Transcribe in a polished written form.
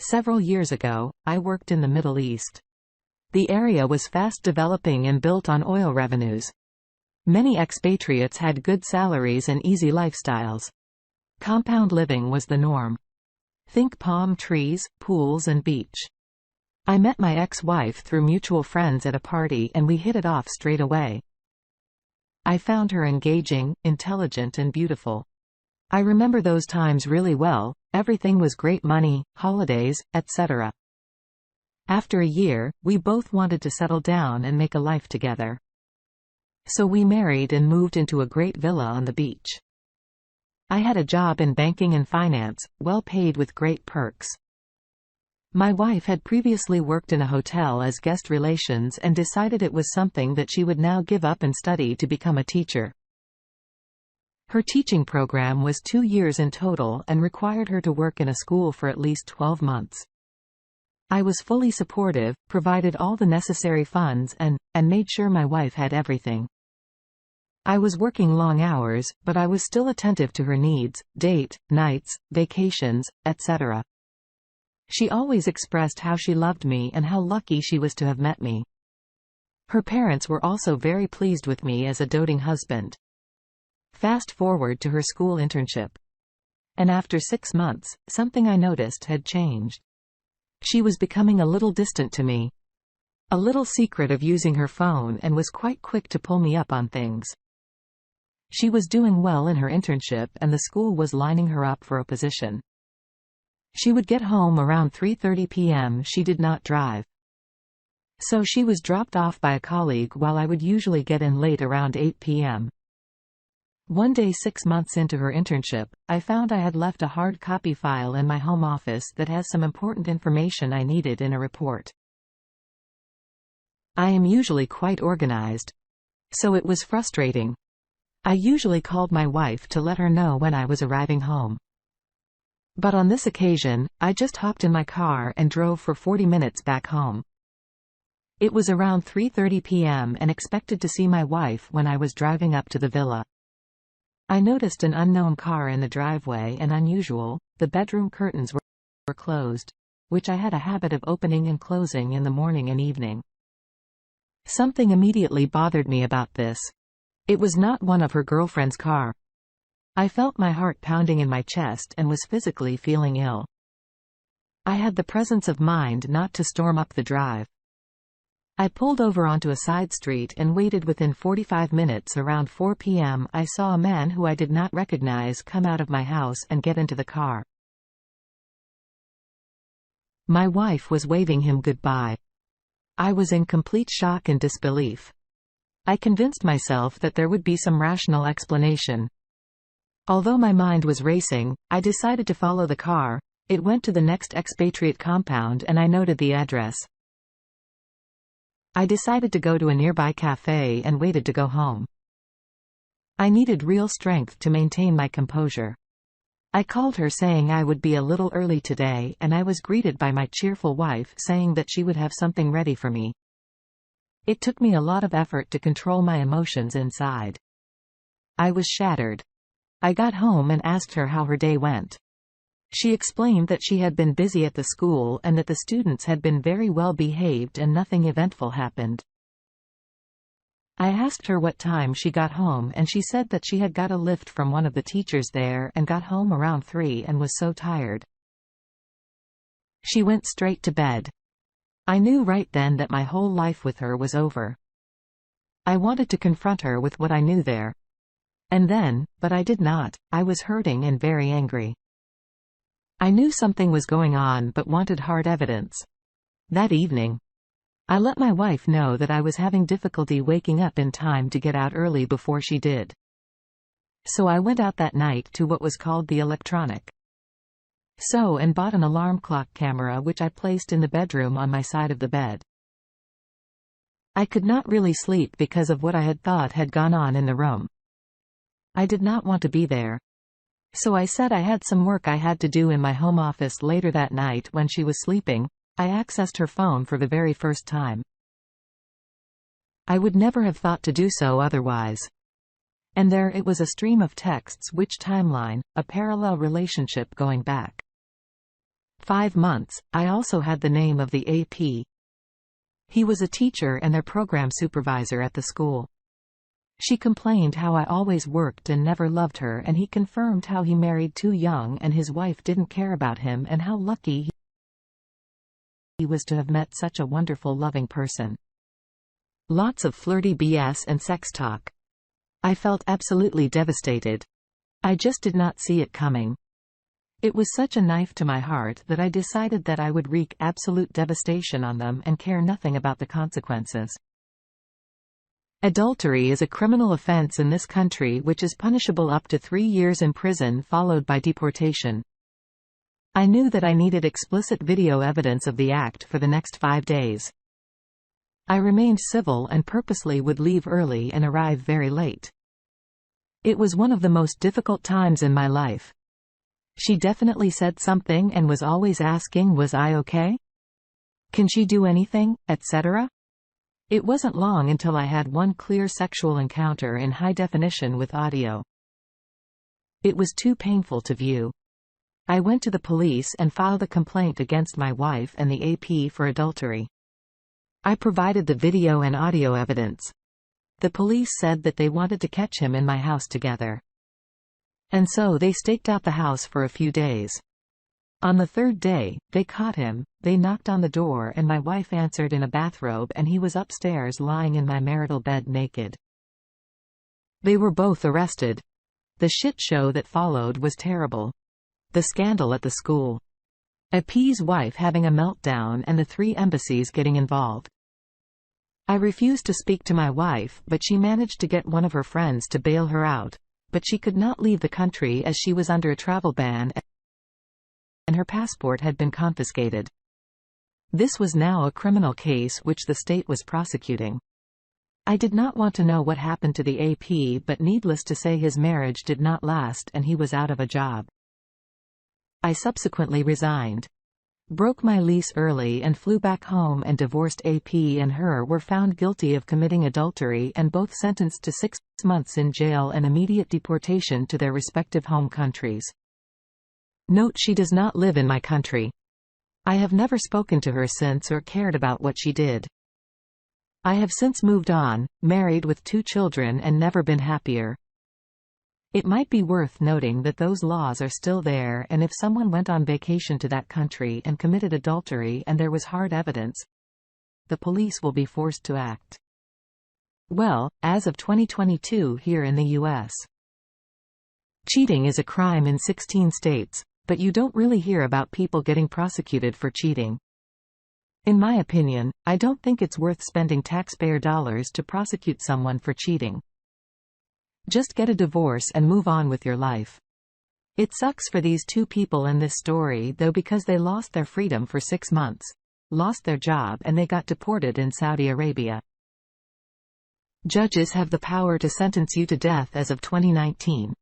Several years ago, I worked in the Middle East. The area was fast developing and built on oil revenues. Many expatriates had good salaries and easy lifestyles. Compound living was the norm. Think palm trees, pools and beach. I met my ex-wife through mutual friends at a party and we hit it off straight away. I found her engaging, intelligent and beautiful. I remember those times really well. Everything was great: money, holidays, etc. After a year, we both wanted to settle down and make a life together. So we married and moved into a great villa on the beach. I had a job in banking and finance, well paid with great perks. My wife had previously worked in a hotel as guest relations and decided it was something that she would now give up and study to become a teacher. Her teaching program was 2 years in total and required her to work in a school for at least 12 months. I was fully supportive, provided all the necessary funds and made sure my wife had everything. I was working long hours, but I was still attentive to her needs, date, nights, vacations, etc. She always expressed how she loved me and how lucky she was to have met me. Her parents were also very pleased with me as a doting husband. Fast forward to her school internship. And after 6 months, something I noticed had changed. She was becoming a little distant to me. A little secret of using her phone and was quite quick to pull me up on things. She was doing well in her internship and the school was lining her up for a position. She would get home around 3:30 p.m. She did not drive. So she was dropped off by a colleague while I would usually get in late around 8 p.m. One day 6 months into her internship, I found I had left a hard copy file in my home office that has some important information I needed in a report. I am usually quite organized. So it was frustrating. I usually called my wife to let her know when I was arriving home. But on this occasion, I just hopped in my car and drove for 40 minutes back home. It was around 3:30 p.m. and expected to see my wife when I was driving up to the villa. I noticed an unknown car in the driveway and unusual, the bedroom curtains were closed, which I had a habit of opening and closing in the morning and evening. Something immediately bothered me about this. It was not one of her girlfriend's car. I felt my heart pounding in my chest and was physically feeling ill. I had the presence of mind not to storm up the drive. I pulled over onto a side street and waited. Within 45 minutes, around 4 p.m., I saw a man who I did not recognize come out of my house and get into the car. My wife was waving him goodbye. I was in complete shock and disbelief. I convinced myself that there would be some rational explanation. Although my mind was racing, I decided to follow the car. It went to the next expatriate compound and I noted the address. I decided to go to a nearby cafe and waited to go home. I needed real strength to maintain my composure. I called her saying I would be a little early today and I was greeted by my cheerful wife saying that she would have something ready for me. It took me a lot of effort to control my emotions inside. I was shattered. I got home and asked her how her day went. She explained that she had been busy at the school and that the students had been very well behaved and nothing eventful happened. I asked her what time she got home and she said that she had got a lift from one of the teachers there and got home around 3 and was so tired. She went straight to bed. I knew right then that my whole life with her was over. I wanted to confront her with what I knew there. And then, but I did not. I was hurting and very angry. I knew something was going on but wanted hard evidence. That evening, I let my wife know that I was having difficulty waking up in time to get out early before she did. So I went out that night to what was called the electronic. And bought an alarm clock camera which I placed in the bedroom on my side of the bed. I could not really sleep because of what I had thought had gone on in the room. I did not want to be there. So I said I had some work I had to do in my home office later that night. When she was sleeping, I accessed her phone for the very first time. I would never have thought to do so otherwise. And there it was, a stream of texts, which timeline, a parallel relationship going back. 5 months. I also had the name of the AP. He was a teacher and their program supervisor at the school. She complained how I always worked and never loved her, and he confirmed how he married too young and his wife didn't care about him, and how lucky he was to have met such a wonderful, loving person. Lots of flirty BS and sex talk. I felt absolutely devastated. I just did not see it coming. It was such a knife to my heart that I decided that I would wreak absolute devastation on them and care nothing about the consequences. Adultery is a criminal offense in this country which is punishable up to 3 years in prison followed by deportation. I knew that I needed explicit video evidence of the act for the next 5 days. I remained civil and purposely would leave early and arrive very late. It was one of the most difficult times in my life. She definitely said something and was always asking, was I okay? Can she do anything, etc.? It wasn't long until I had one clear sexual encounter in high definition with audio. It was too painful to view. I went to the police and filed a complaint against my wife and the AP for adultery. I provided the video and audio evidence. The police said that they wanted to catch him in my house together. And so they staked out the house for a few days. On the 3rd day, they caught him. They knocked on the door and my wife answered in a bathrobe, and he was upstairs lying in my marital bed naked. They were both arrested. The shit show that followed was terrible. The scandal at the school. AP's wife having a meltdown and the 3 embassies getting involved. I refused to speak to my wife, but she managed to get one of her friends to bail her out. But she could not leave the country as she was under a travel ban and her passport had been confiscated. This was now a criminal case which the state was prosecuting. I did not want to know what happened to the AP, but needless to say his marriage did not last and he was out of a job. I subsequently resigned. Broke my lease early and flew back home, and divorced AP and her were found guilty of committing adultery and both sentenced to 6 months in jail and immediate deportation to their respective home countries. Note: she does not live in my country. I have never spoken to her since or cared about what she did. I have since moved on, married with 2 children, and never been happier. It might be worth noting that those laws are still there, and if someone went on vacation to that country and committed adultery and there was hard evidence, the police will be forced to act. Well, as of 2022 here in the U.S. Cheating is a crime in 16 states, but you don't really hear about people getting prosecuted for cheating. In my opinion, I don't think it's worth spending taxpayer dollars to prosecute someone for cheating. Just get a divorce and move on with your life. It sucks for these 2 people in this story though, because they lost their freedom for 6 months, lost their job, and they got deported in Saudi Arabia. Judges have the power to sentence you to death as of 2019.